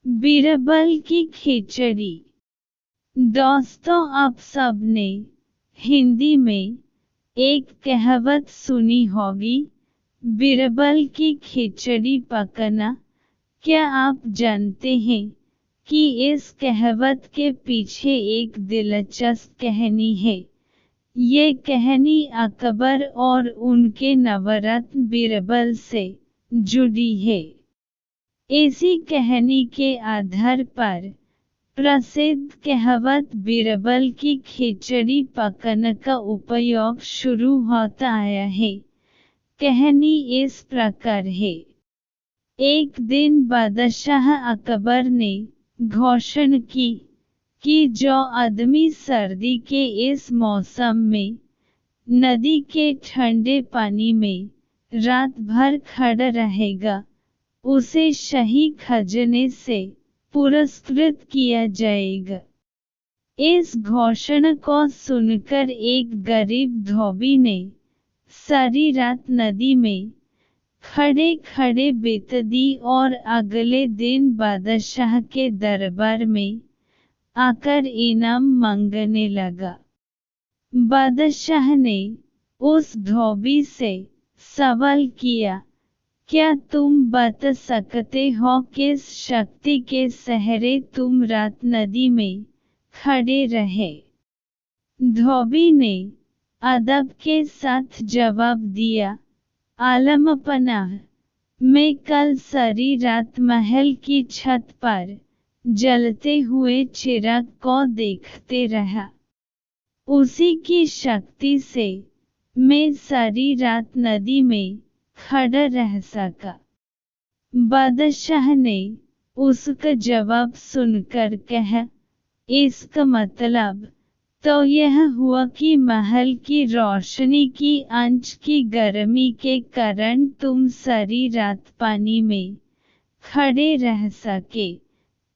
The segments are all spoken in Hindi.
बीरबल की खिचड़ी। दोस्तों, आप सबने हिंदी में एक कहावत सुनी होगी, बीरबल की खिचड़ी पकाना। क्या आप जानते हैं कि इस कहावत के पीछे एक दिलचस्प कहानी है? ये कहानी अकबर और उनके नवरत्न बीरबल से जुड़ी है। इसी कहानी के आधार पर प्रसिद्ध कहावत बीरबल की खिचड़ी पकाने का उपयोग शुरू होता आया है। कहानी इस प्रकार है। एक दिन बादशाह अकबर ने घोषणा की कि जो आदमी सर्दी के इस मौसम में नदी के ठंडे पानी में रात भर खड़ा रहेगा, उसे शाही खजाने से पुरस्कृत किया जाएगा। इस घोषणा को सुनकर एक गरीब धोबी ने सारी रात नदी में खड़े खड़े बिता दी और अगले दिन बादशाह के दरबार में आकर इनाम मांगने लगा। बादशाह ने उस धोबी से सवाल किया, क्या तुम बता सकते हो किस शक्ति के सहारे तुम रात नदी में खड़े रहे? धोबी ने अदब के साथ जवाब दिया, आलम पनाह, मैं कल सारी रात महल की छत पर जलते हुए चिराग को देखते रहा। उसी की शक्ति से मैं सारी रात नदी में खड़ा रह सका। बादशाह ने उसका जवाब सुनकर कहा, इसका मतलब तो यह हुआ कि महल की रोशनी की आंच की गर्मी के कारण तुम सारी रात पानी में खड़े रह सके,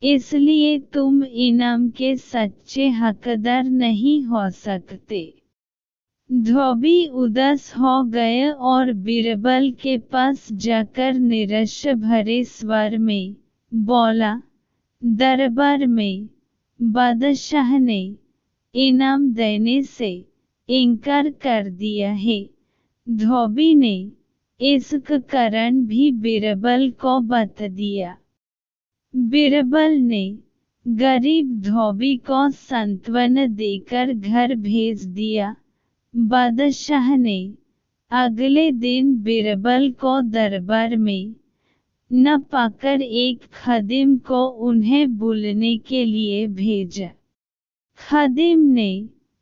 इसलिए तुम इनाम के सच्चे हकदार नहीं हो सकते। धोबी उदास हो गया और बीरबल के पास जाकर निराशा भरे स्वर में बोला, दरबार में बादशाह ने इनाम देने से इनकार कर दिया है। धोबी ने इसका कारण भी बीरबल को बता दिया। बीरबल ने गरीब धोबी को सांत्वना देकर घर भेज दिया। बादशाह ने अगले दिन बीरबल को दरबार में न पाकर एक खादिम को उन्हें बुलाने के लिए भेजा। खादिम ने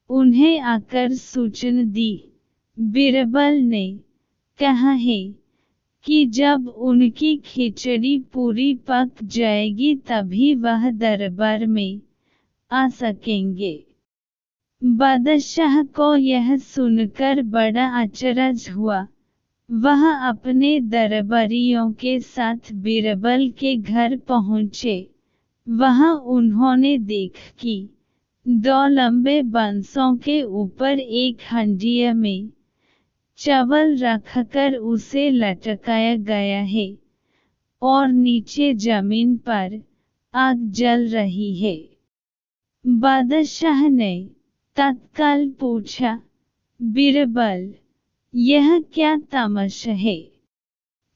उन्हें आकर सूचना दी, बीरबल ने कहा है कि जब उनकी खिचड़ी पूरी पक जाएगी तभी वह दरबार में आ सकेंगे। बादशाह को यह सुनकर बड़ा आश्चर्य हुआ। वह अपने दरबारियों के साथ बीरबल के घर पहुँचे। वहाँ उन्होंने देखा कि 2 लंबे बांसों के ऊपर एक हंडिया में चावल रखकर उसे लटकाया गया है और नीचे जमीन पर आग जल रही है। बादशाह ने तत्काल पूछा, बीरबल, यह क्या तमाशा है?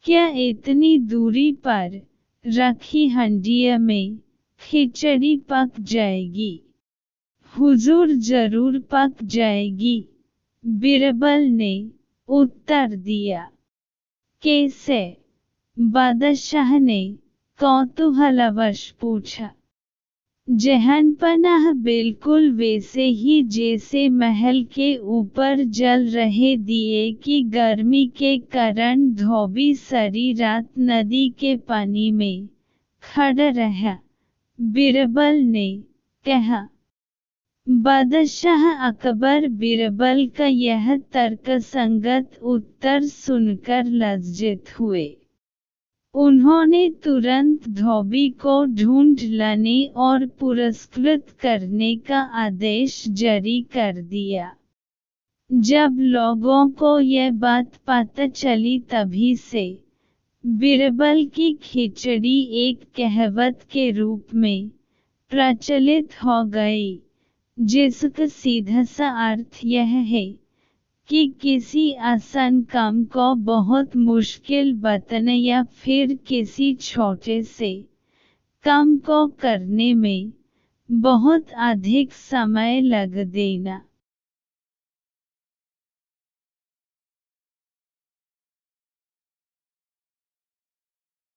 क्या इतनी दूरी पर रखी हंडिया में खिचड़ी पक जाएगी? हुजूर, जरूर पक जाएगी, बीरबल ने उत्तर दिया। कैसे? बादशाह ने कौतूहलवश पूछा। जहांपनाह, बिल्कुल वैसे ही जैसे महल के ऊपर जल रहे दिए की गर्मी के कारण धोबी सारी रात नदी के पानी में खड़ा रहा, बीरबल ने कहा। बादशाह अकबर बीरबल का यह तर्कसंगत उत्तर सुनकर लज्जित हुए। उन्होंने तुरंत धोबी को ढूंढ लाने और पुरस्कृत करने का आदेश जारी कर दिया। जब लोगों को यह बात पता चली तभी से बिरबल की खिचड़ी एक कहावत के रूप में प्रचलित हो गई, जिसका सीधा सा अर्थ यह है कि किसी आसान काम को बहुत मुश्किल बताना या फिर किसी छोटे से काम को करने में बहुत अधिक समय लग देना।